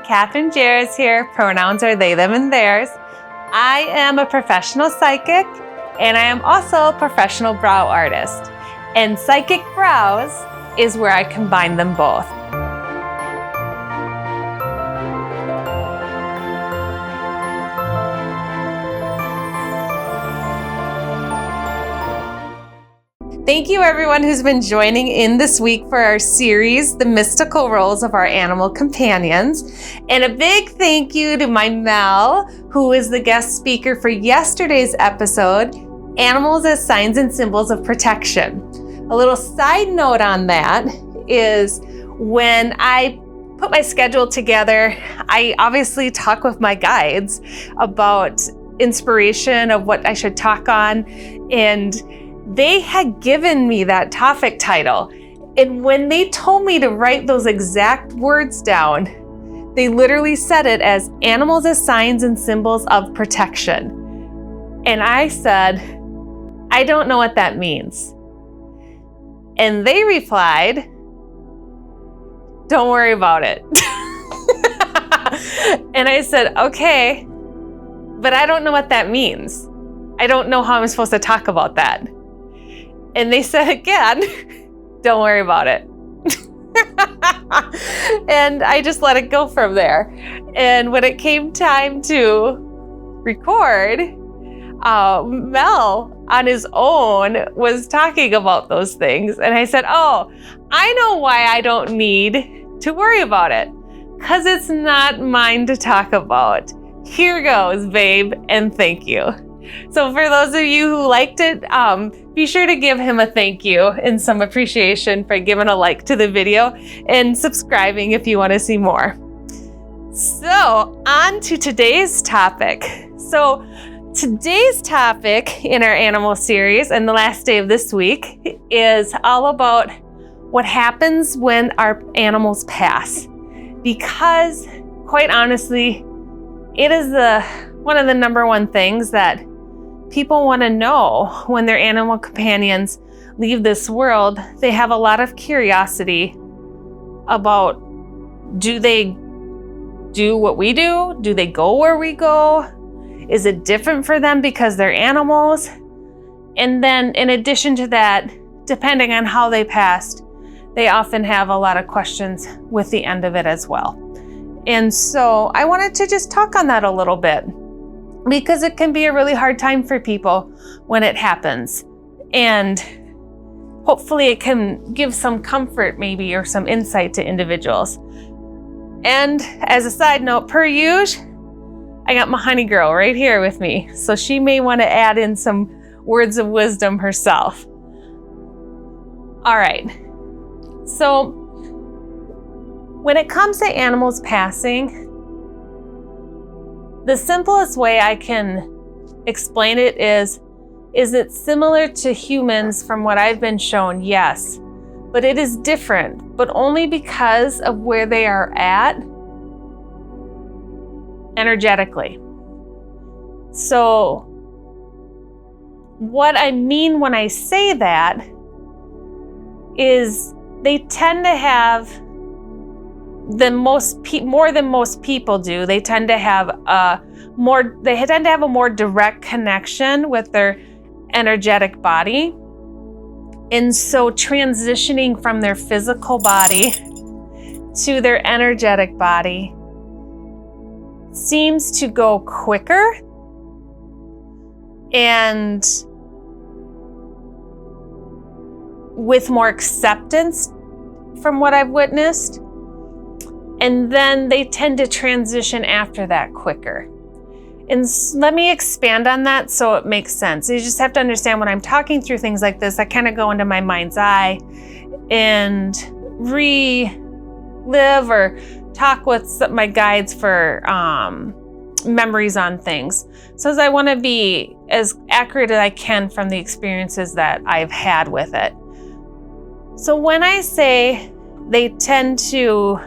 Catherine Jarris here. Pronouns are they, them, and theirs. I am a professional psychic, and I am also a professional brow artist. And Psychic Brows is where I combine them both. Thank you everyone who's been joining in this week for our series, The Mystical Roles of Our Animal Companions. And a big thank you to my Mel, who is the guest speaker for yesterday's episode, Animals as Signs and Symbols of Protection. A little side note on that is when I put my schedule together, I obviously talk with my guides about inspiration of what I should talk on, and they had given me that topic title. And when they told me to write those exact words down, they literally said it as animals as signs and symbols of protection. And I said, I don't know what that means. And they replied, don't worry about it. And I said, okay, but I don't know what that means. I don't know how I'm supposed to talk about that. And they said again, don't worry about it. And I just let it go from there. And when it came time to record, Mel on his own was talking about those things. And I said, oh, I know why I don't need to worry about it. Because it's not mine to talk about. Here goes, babe, and thank you. So for those of you who liked it, be sure to give him a thank you and some appreciation for giving a like to the video and subscribing if you want to see more. So on to today's topic. So today's topic in our animal series and the last day of this week is all about what happens when our animals pass. Because quite honestly, it is one of the number one things that people want to know when their animal companions leave this world. They have a lot of curiosity about, do they do what we do? Do they go where we go? Is it different for them because they're animals? And then in addition to that, depending on how they passed, they often have a lot of questions with the end of it as well. And so I wanted to just talk on that a little bit, because it can be a really hard time for people when it happens. And hopefully it can give some comfort maybe or some insight to individuals. And as a side note, per usual, I got my honey girl right here with me. So she may want to add in some words of wisdom herself. All right. So when it comes to animals passing, the simplest way I can explain it is it similar to humans from what I've been shown? Yes, but it is different, but only because of where they are at energetically. So what I mean when I say that is they tend to have more than most people do. They tend to have a more direct connection with their energetic body. And so transitioning from their physical body to their energetic body seems to go quicker and with more acceptance from what I've witnessed. And then they tend to transition after that quicker. And let me expand on that so it makes sense. You just have to understand when I'm talking through things like this, I kind of go into my mind's eye and relive or talk with my guides for memories on things. So as I want to be as accurate as I can from the experiences that I've had with it. So when I say they tend to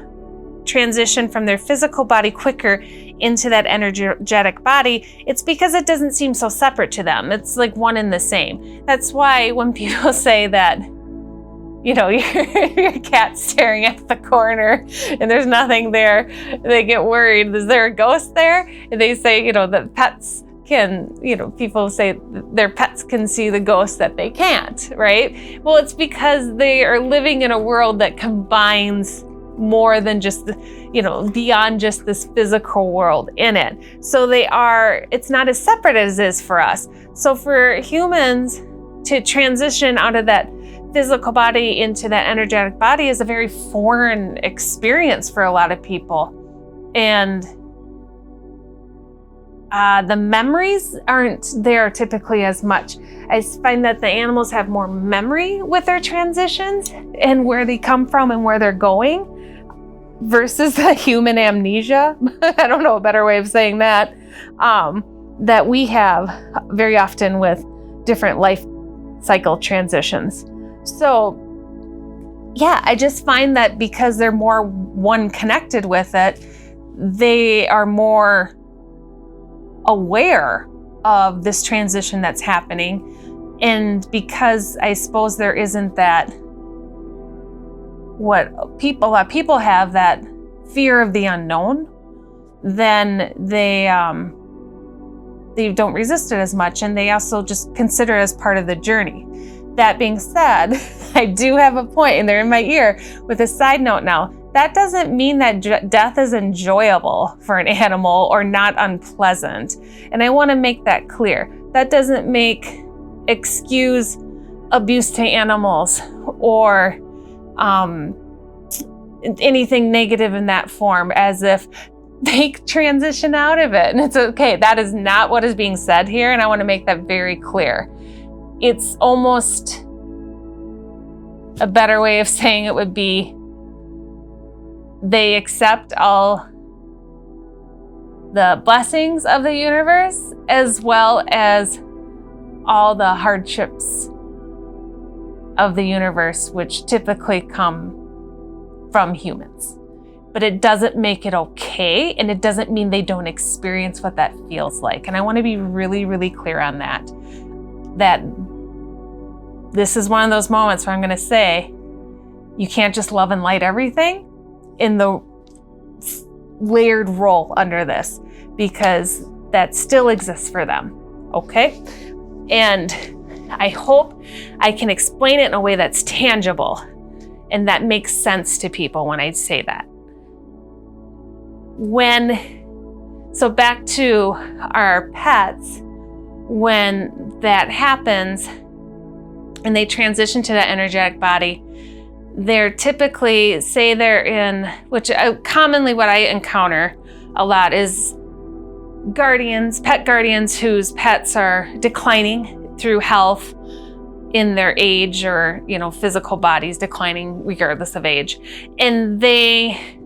transition from their physical body quicker into that energetic body, it's because it doesn't seem so separate to them. It's like one and the same. That's why when people say that your cat staring at the corner and there's nothing there. They get worried. Is there a ghost there? And they say, that pets can, people say their pets can see the ghost that they can't, right? Well, it's because they are living in a world that combines more than just, beyond just this physical world in it. So it's not as separate as it is for us. So for humans to transition out of that physical body into that energetic body is a very foreign experience for a lot of people. And the memories aren't there typically as much. I find that the animals have more memory with their transitions and where they come from and where they're going versus the human amnesia. I don't know a better way of saying that, that we have very often with different life cycle transitions. So yeah, I just find that because they're more one connected with it, they are more aware of this transition that's happening. And because I suppose there isn't that, what people have, that fear of the unknown, then they don't resist it as much, and they also just consider it as part of the journey. That being said, I do have a point, and they're in my ear with a side note now. That doesn't mean that death is enjoyable for an animal or not unpleasant. And I want to make that clear. That doesn't excuse abuse to animals or anything negative in that form, as if they transition out of it. And it's okay. That is not what is being said here. And I want to make that very clear. It's almost a better way of saying it would be they accept all the blessings of the universe as well as all the hardships of the universe, which typically come from humans. But it doesn't make it okay, and it doesn't mean they don't experience what that feels like. And I want to be really, really clear on that this is one of those moments where I'm going to say, you can't just love and light everything in the layered role under this, because that still exists for them, okay? And I hope I can explain it in a way that's tangible and that makes sense to people when I say that. So back to our pets, when that happens and they transition to that energetic body, they're typically, say they're in, which commonly what I encounter a lot is pet guardians whose pets are declining through health in their age, or, physical bodies declining regardless of age. And they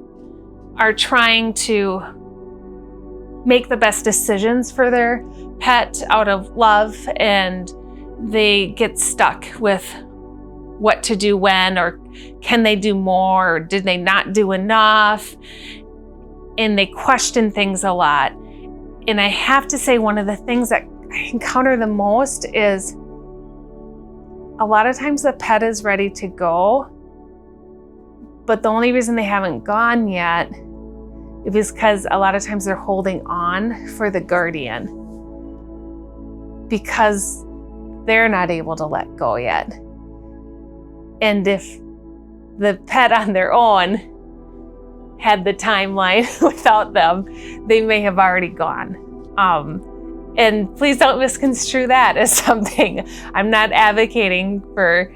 are trying to make the best decisions for their pet out of love, and they get stuck with what to do when, or can they do more, or did they not do enough? And they question things a lot. And I have to say, one of the things that I encounter the most is a lot of times the pet is ready to go, but the only reason they haven't gone yet is because a lot of times they're holding on for the guardian because they're not able to let go yet. And if the pet on their own had the timeline without them, they may have already gone. And please don't misconstrue that as something. I'm not advocating for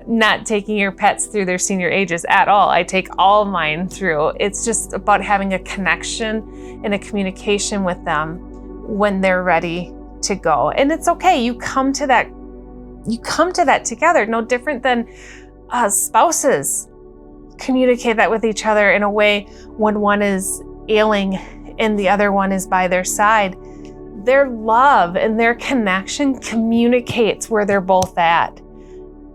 not taking your pets through their senior ages at all. I take all mine through. It's just about having a connection and a communication with them when they're ready to go. And it's okay. You come to that together. No different than spouses communicate that with each other in a way when one is ailing and the other one is by their side. Their love and their connection communicates where they're both at.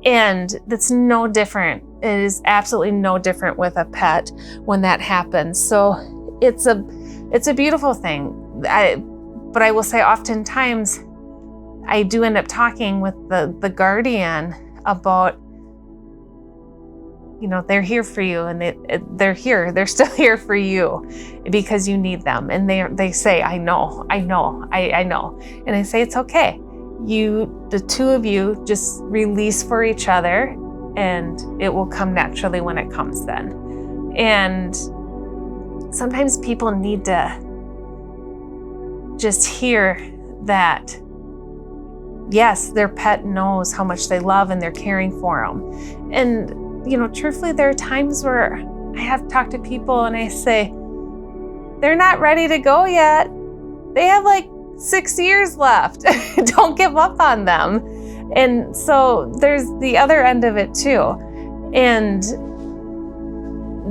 And that's no different. It is absolutely no different with a pet when that happens. So it's a beautiful thing. But I will say oftentimes I do end up talking with the guardian about they're here for you, and they're still here for you because you need them. And they say, I know. And I say, it's okay. The two of you just release for each other, and it will come naturally when it comes then. And sometimes people need to just hear that, yes, their pet knows how much they love and they're caring for them. And, truthfully, there are times where I have talked to people and I say, they're not ready to go yet. They have like 6 years left. Don't give up on them. And so there's the other end of it too.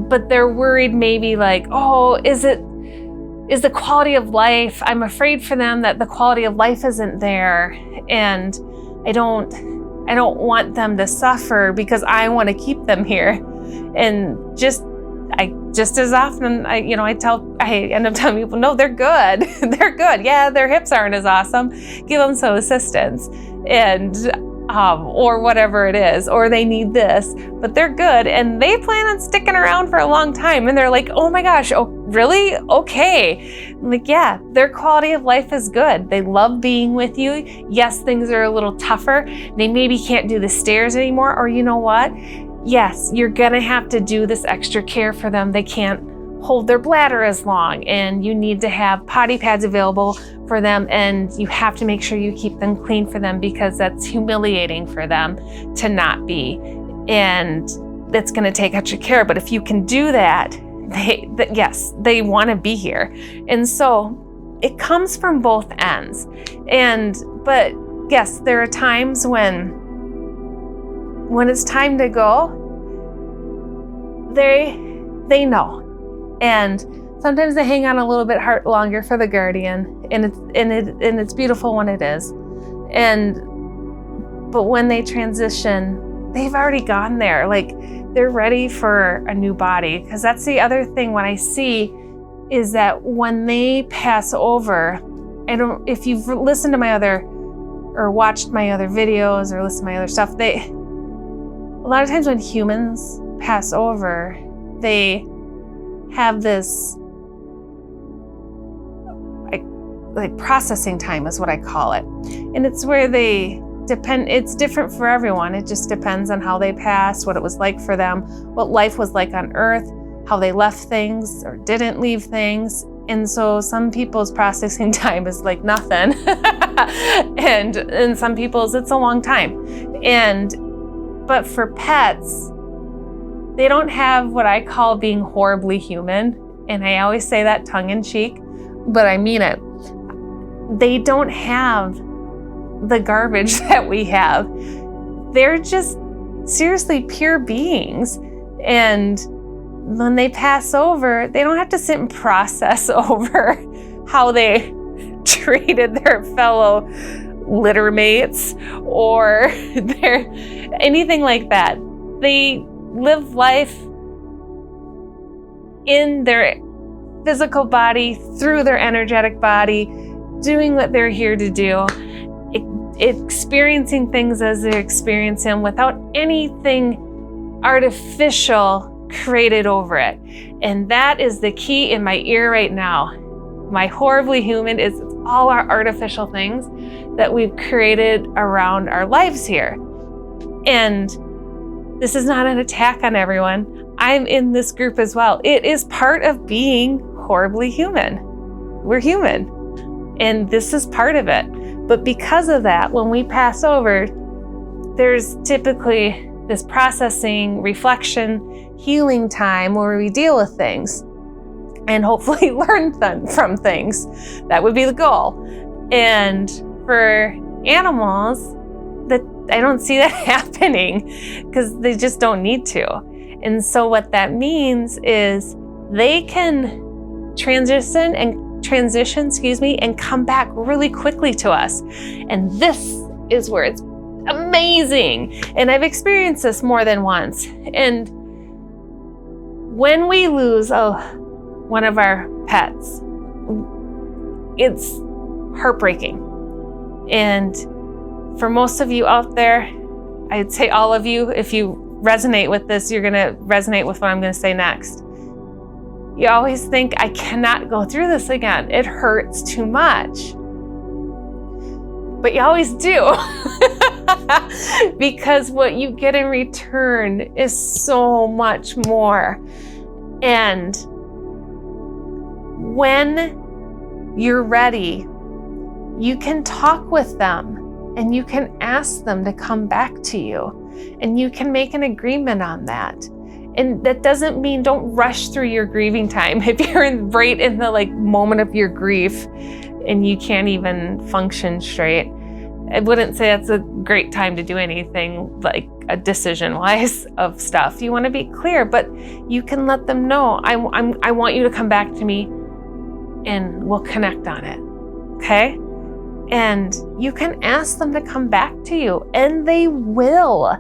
But they're worried maybe like, oh, is the quality of life, I'm afraid for them that the quality of life isn't there. And I don't want them to suffer because I want to keep them here. And just as often, I end up telling people, no, they're good. They're good. Yeah, their hips aren't as awesome. Give them some assistance, or whatever it is, or they need this, but they're good. And they plan on sticking around for a long time. And they're like, oh my gosh, oh, really? Okay. I'm like, yeah, their quality of life is good. They love being with you. Yes, things are a little tougher. They maybe can't do the stairs anymore, or you know what? Yes, you're gonna have to do this extra care for them. They can't hold their bladder as long, and you need to have potty pads available for them, and you have to make sure you keep them clean for them because that's humiliating for them to not be, and that's gonna take extra care. But if you can do that, yes, they wanna be here. And so it comes from both ends. But yes, there are times when it's time to go, they know. And sometimes they hang on a little bit longer for the guardian, and it's beautiful when it is. But when they transition, they've already gone there. Like, they're ready for a new body. Because that's the other thing when I see is that when they pass over, if you've listened to my other or watched my other videos or listened to my other stuff, a lot of times when humans pass over, they have this like processing time is what I call it. And it's where it's different for everyone. It just depends on how they pass, what it was like for them, what life was like on earth, how they left things or didn't leave things. And so some people's processing time is like nothing. and some people's it's a long time. But for pets, they don't have what I call being horribly human. And I always say that tongue in cheek, but I mean it. They don't have the garbage that we have. They're just seriously pure beings. And when they pass over, they don't have to sit and process over how they treated their fellow litter mates or anything like that. They live life in their physical body, through their energetic body, doing what they're here to do, experiencing things as they experience them without anything artificial created over it. And that is the key in my ear right now. My horribly human is all our artificial things that we've created around our lives here. And this is not an attack on everyone. I'm in this group as well. It is part of being horribly human. We're human. And this is part of it. But because of that, when we pass over, there's typically this processing, reflection, healing time where we deal with things and hopefully learn from things. That would be the goal. And for animals, I don't see that happening because they just don't need to. And so what that means is they can transition and come back really quickly to us. And this is where it's amazing. And I've experienced this more than once. And when we lose one of our pets, it's heartbreaking. And for most of you out there, I'd say all of you, if you resonate with this, you're going to resonate with what I'm going to say next. You always think, I cannot go through this again. It hurts too much. But you always do. Because what you get in return is so much more. And when you're ready, you can talk with them and you can ask them to come back to you, and you can make an agreement on that. And that doesn't mean don't rush through your grieving time. If you're right in the moment of your grief and you can't even function straight, I wouldn't say that's a great time to do anything like a decision-wise of stuff. You want to be clear, but you can let them know, I want you to come back to me and we'll connect on it, okay? And you can ask them to come back to you, and they will.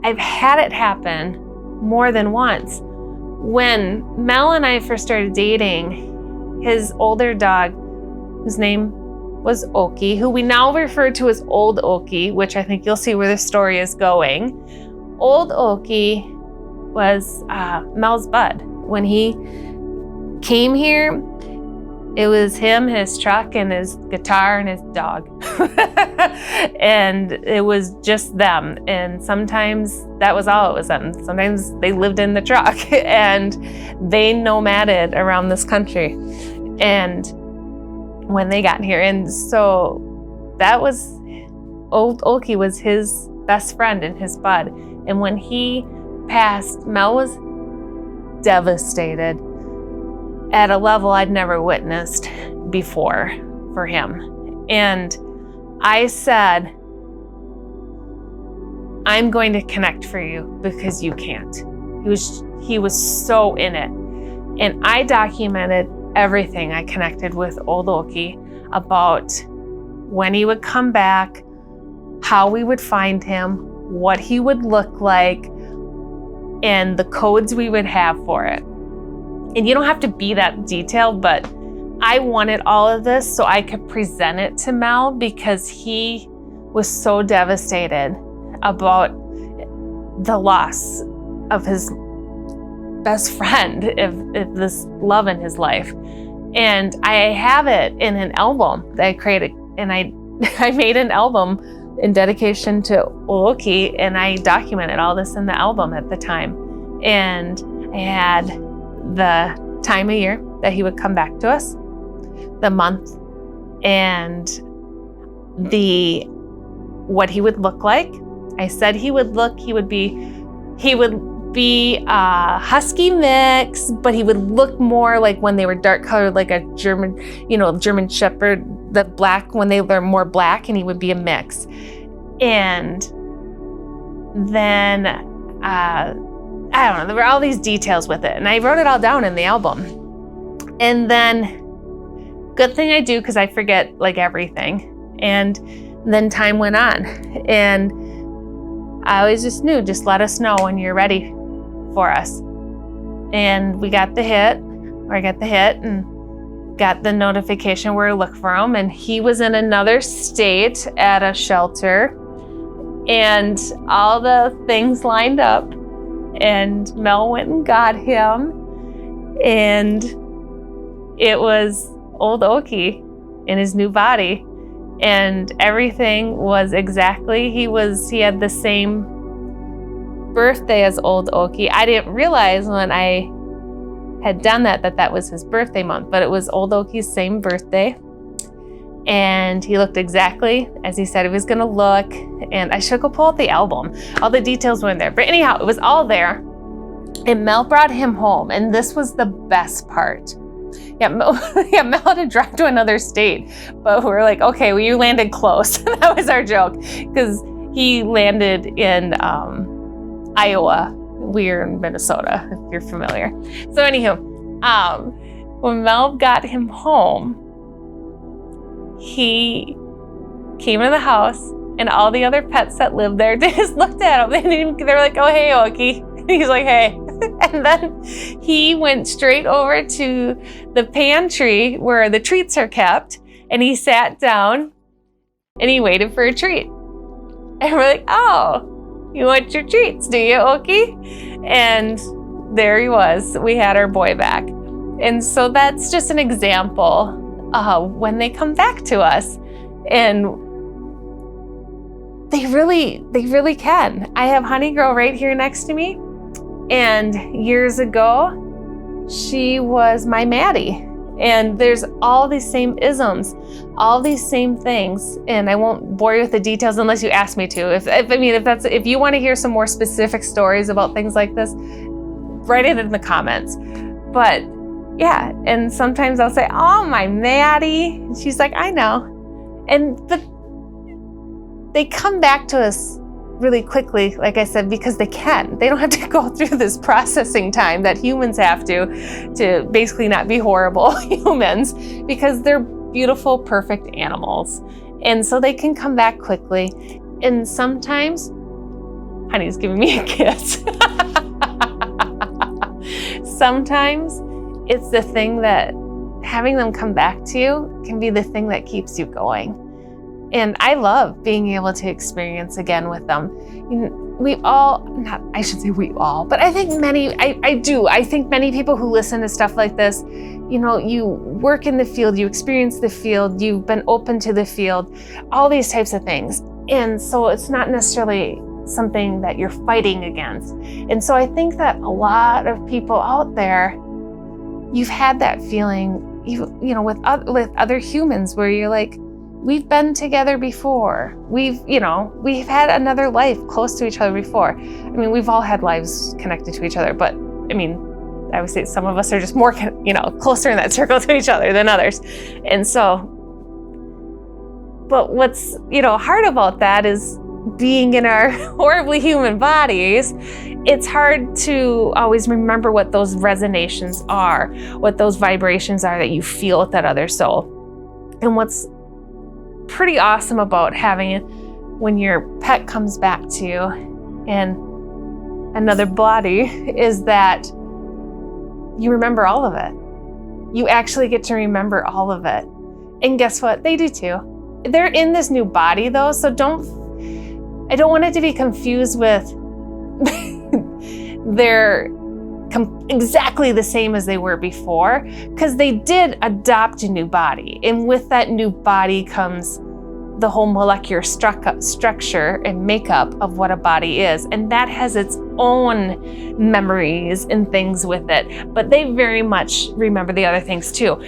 I've had it happen more than once. When Mel and I first started dating, his older dog, whose name was Oki, who we now refer to as Old Oki, which I think you'll see where the story is going. Old Oki was Mel's bud. When he came here, it was him, his truck, and his guitar, and his dog. And it was just them. And sometimes that was all it was them. Sometimes they lived in the truck and they nomaded around this country. And when they got here, and so that was, Old Oki was his best friend and his bud. And when he passed, Mel was devastated at a level I'd never witnessed before for him. And I said, I'm going to connect for you because you can't. He was so in it. And I documented everything. I connected with Old Oki about when he would come back, how we would find him, what he would look like, and the codes we would have for it. And you don't have to be that detailed, but I wanted all of this so I could present it to Mel, because he was so devastated about the loss of his best friend, if this love in his life. And I have it in an album that I created, and I made an album in dedication to Oki, and I documented all this in the album at the time. And I had the time of year that he would come back to us, the month, and what he would look like. I said he would be a husky mix, but he would look more like when they were dark colored, like a German Shepherd, the black, when they were more black, and he would be a mix. And then, I don't know, there were all these details with it, and I wrote it all down in the album. And then, good thing I do, because I forget everything. And then time went on, and I always just knew, just let us know when you're ready for us. And we got the hit, or I got the hit, and got the notification where to look for him. And he was in another state at a shelter, and all the things lined up. And Mel went and got him, and it was Old Oki in his new body, and everything was exactly, he had the same birthday as Old Oki. I didn't realize when I had done that was his birthday month, but it was Old Oki's same birthday, and he looked exactly as he said he was gonna look. And I should go pull out the album. All the details were in there. But anyhow, it was all there. And Mel brought him home. And this was the best part. Mel had to drive to another state. But we were like, okay, well, you landed close. That was our joke. Because he landed in Iowa. We're in Minnesota, if you're familiar. So anywho, when Mel got him home, he came to the house, and all the other pets that lived there, they just looked at him. They were like, oh, hey, Oki. And he's like, hey. And then he went straight over to the pantry where the treats are kept, and he sat down and he waited for a treat. And we're like, oh, You want your treats, do you, Okie? And there he was. We had our boy back. And so that's just an example when they come back to us. And they really can. I have Honey Girl right here next to me. And years ago, she was my Maddie. And there's all these same isms, all these same things. And I won't bore you with the details unless you ask me to. If you want to hear some more specific stories about things like this, write it in the comments. But yeah, and sometimes I'll say, oh, my Maddie. And she's like, I know. But they come back to us really quickly, like I said, because they can. They don't have to go through this processing time that humans have to basically not be horrible humans, because they're beautiful, perfect animals. And so they can come back quickly. And sometimes, Honey's giving me a kiss. Sometimes it's the thing that having them come back to you can be the thing that keeps you going. And I love being able to experience again with them. I should say we all, but I think many, I think many people who listen to stuff like this, you work in the field, you experience the field, you've been open to the field, all these types of things. And so it's not necessarily something that you're fighting against. And so I think that a lot of people out there, you've had that feeling, with other humans where you're like, we've been together before. We've had another life close to each other before. I mean, we've all had lives connected to each other, but I mean, I would say some of us are just more, closer in that circle to each other than others. And so, but what's, hard about that is being in our horribly human bodies, it's hard to always remember what those resonations are, what those vibrations are that you feel with that other soul. And what's pretty awesome about having it when your pet comes back to you in another body is that you remember all of it. You actually get to remember all of it. And guess what? They do too. They're in this new body though, so I don't want it to be confused with they're exactly the same as they were before, because they did adopt a new body. And with that new body comes the whole molecular structure and makeup of what a body is. And that has its own memories and things with it. But they very much remember the other things too.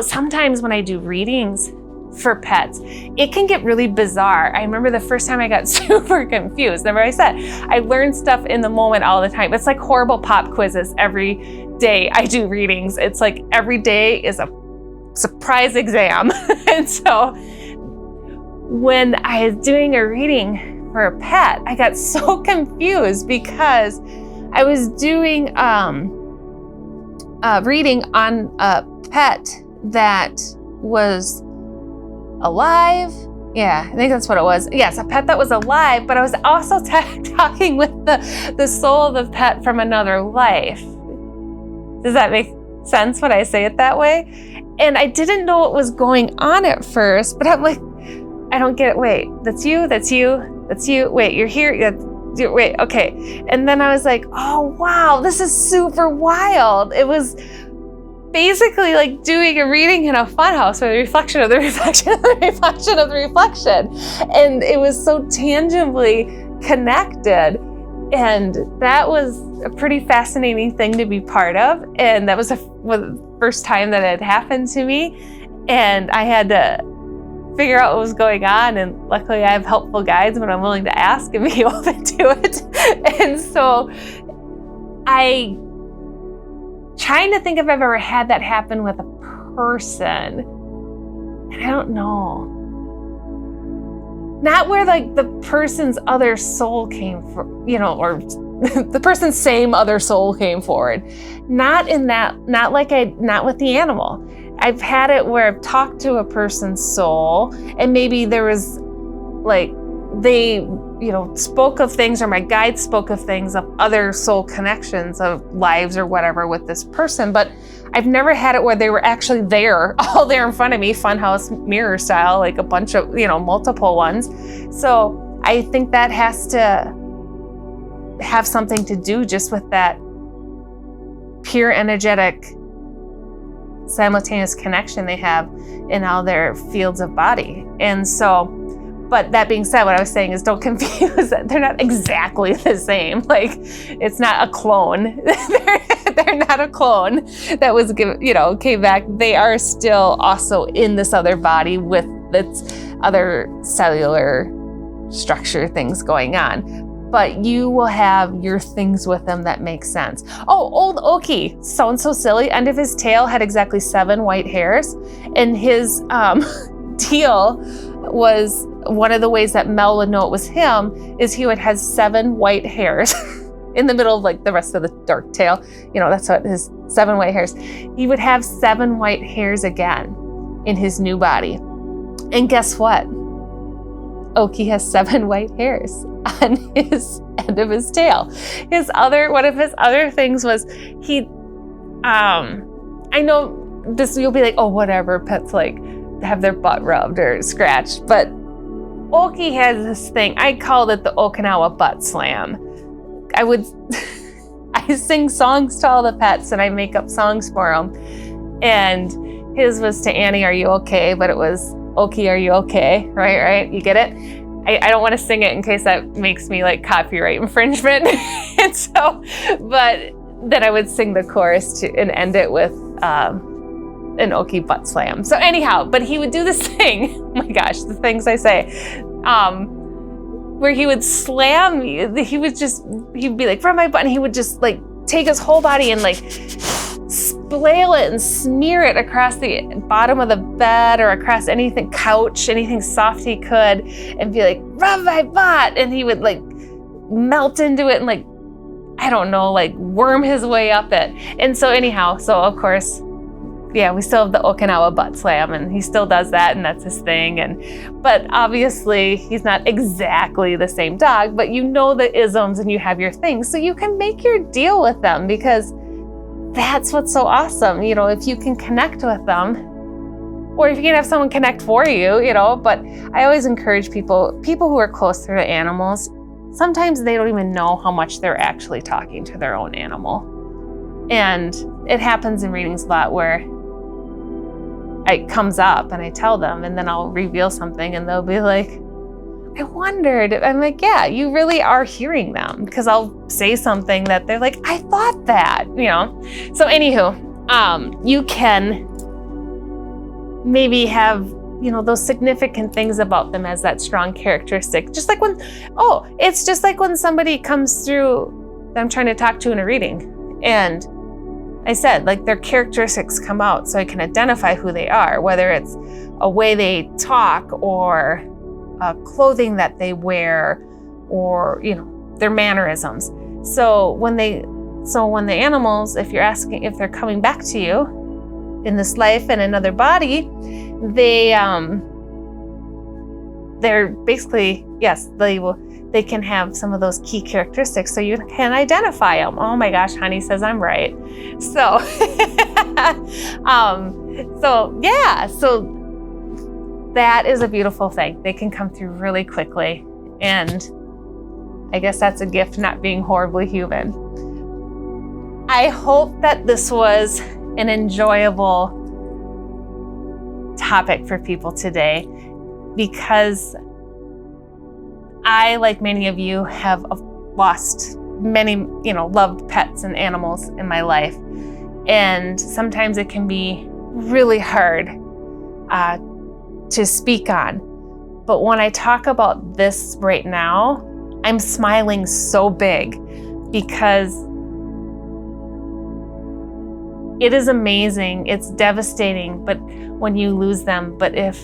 Sometimes when I do readings for pets, it can get really bizarre. I remember the first time I got super confused. Remember I said, I learn stuff in the moment all the time. It's like horrible pop quizzes every day I do readings. It's like every day is a surprise exam. And so when I was doing a reading for a pet, I got so confused because I was doing a reading on a pet that was alive. Yeah, I think that's what it was. Yes, a pet that was alive, but I was also talking with the soul of the pet from another life. Does that make sense when I say it that way? And I didn't know what was going on at first, but I'm like, I don't get it. Wait, that's you. Wait, you're here. Wait, okay. And then I was like, oh, wow, this is super wild. It was basically like doing a reading in a funhouse with a reflection of the reflection of the reflection of the reflection. And it was so tangibly connected. And that was a pretty fascinating thing to be part of. And that was the first time that it had happened to me. And I had to figure out what was going on. And luckily I have helpful guides when I'm willing to ask and be open to it. And so trying to think if I've ever had that happen with a person. And I don't know. Not where like the person's other soul came from, or the person's same other soul came forward. Not in that, not with the animal. I've had it where I've talked to a person's soul and maybe there was like, they, spoke of things, or my guide spoke of things of other soul connections of lives or whatever with this person, but I've never had it where they were actually there, all there in front of me, funhouse mirror style, like a bunch of, multiple ones. So I think that has to have something to do just with that pure energetic simultaneous connection they have in all their fields of body. And so, but that being said, what I was saying is don't confuse that. They're not exactly the same. Like, it's not a clone. They're not a clone that was came back. They are still also in this other body with its other cellular structure things going on. But you will have your things with them that make sense. Oh, old Oki, so silly. End of his tail had exactly 7 white hairs. And his deal was, one of the ways that Mel would know it was him is he would have 7 white hairs in the middle of like the rest of the dark tail. That's what his 7 white hairs. He would have 7 white hairs again in his new body. And guess what? Oki has 7 white hairs on his end of his tail. One of his other things was I know this, you'll be like, oh, whatever, pets like have their butt rubbed or scratched, but Oki has this thing, I called it the Okinawa butt slam. I sing songs to all the pets and I make up songs for them. And his was to Annie, are you okay? But it was, Oki, are you okay? Right? You get it? I don't want to sing it in case that makes me like copyright infringement. And so, but then I would sing the chorus and end it with an Oki butt slam. So anyhow, but he would do this thing, oh my gosh, the things I say, where he would slam, he'd be like, from my butt, and he would just like take his whole body and like flail it and smear it across the bottom of the bed or across anything, couch, anything soft he could, and be like, rub my butt. And he would like melt into it and like, I don't know, like worm his way up it. And so anyhow, so of course, yeah, we still have the Okinawa butt slam and he still does that and that's his thing. But obviously he's not exactly the same dog, but you know the isms and you have your things. So you can make your deal with them because that's what's so awesome. If you can connect with them, or if you can have someone connect for you, but I always encourage people who are close to the animals, sometimes they don't even know how much they're actually talking to their own animal. And it happens in readings a lot where it comes up and I tell them and then I'll reveal something and they'll be like, I wondered. I'm like, yeah, you really are hearing them because I'll say something that they're like, I thought that, So anywho, you can maybe have, those significant things about them as that strong characteristic. Just like it's just like when somebody comes through that I'm trying to talk to in a reading and I said, like their characteristics come out so I can identify who they are, whether it's a way they talk or clothing that they wear or, their mannerisms. So when the animals, if you're asking if they're coming back to you in this life and another body, they're basically, yes, they can have some of those key characteristics so you can identify them. Oh my gosh, honey says I'm right. So, so that is a beautiful thing. They can come through really quickly. And I guess that's a gift, not being horribly human. I hope that this was an enjoyable topic for people today because I, like many of you, have lost many, loved pets and animals in my life. And sometimes it can be really hard to speak on. But when I talk about this right now, I'm smiling so big because it is amazing. It's devastating, but when you lose them, but if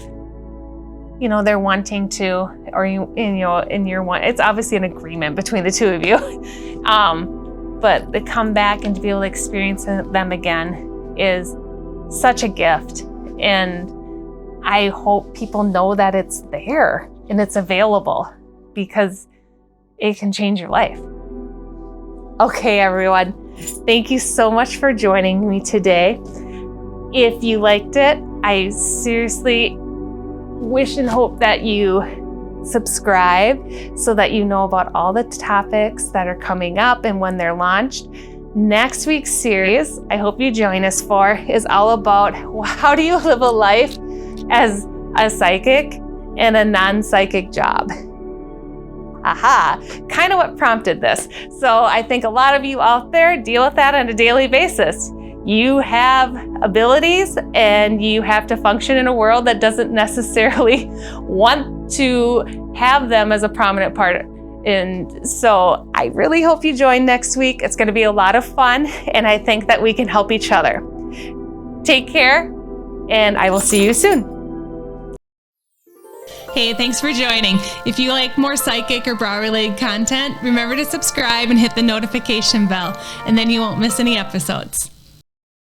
they're wanting to, or in your one, it's obviously an agreement between the two of you. But to come back and to be able to experience them again is such a gift. And I hope people know that it's there and it's available because it can change your life. Okay, everyone. Thank you so much for joining me today. If you liked it, I seriously wish and hope that you subscribe so that you know about all the topics that are coming up and when they're launched. Next week's series, I hope you join us for, is all about how do you live a life as a psychic in a non-psychic job. Aha, kind of what prompted this. So I think a lot of you out there deal with that on a daily basis. You have abilities and you have to function in a world that doesn't necessarily want to have them as a prominent part. And so I really hope you join next week. It's going to be a lot of fun, and I think that we can help each other. Take care, and I will see you soon. Hey, thanks for joining. If you like more psychic or bra-related content, remember to subscribe and hit the notification bell, and then you won't miss any episodes.